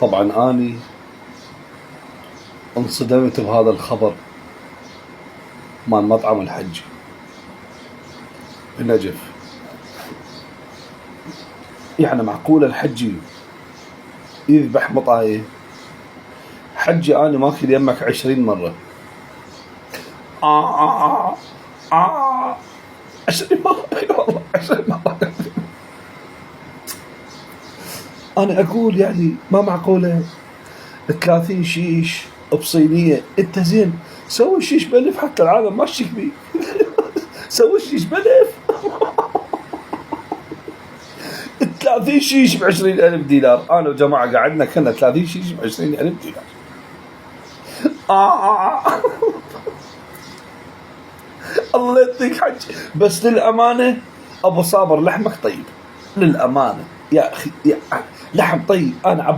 طبعا أني انصدمت بهذا الخبر مال مطعم الحجي بالنجف. يعني معقولة الحجي يذبح مطاية؟ حجي أنا ماكل يمك 20 مرة. 20 مرة، اي والله 20 مرة. أنا أقول يعني ما معقولة 30 شيش بصينية. أنت زين سوي شيش بلف حتى العالم ما تشك بيه. سوي شيش بلف. 30 شيش ب20,000 دينار. أنا وجماعة قعدنا كنا 30 شيش ب20,000 دينار. الله يعطيك حج. بس للأمانة أبو صابر لحمك طيب، للأمانة يا أخي، لحم طيب. أنا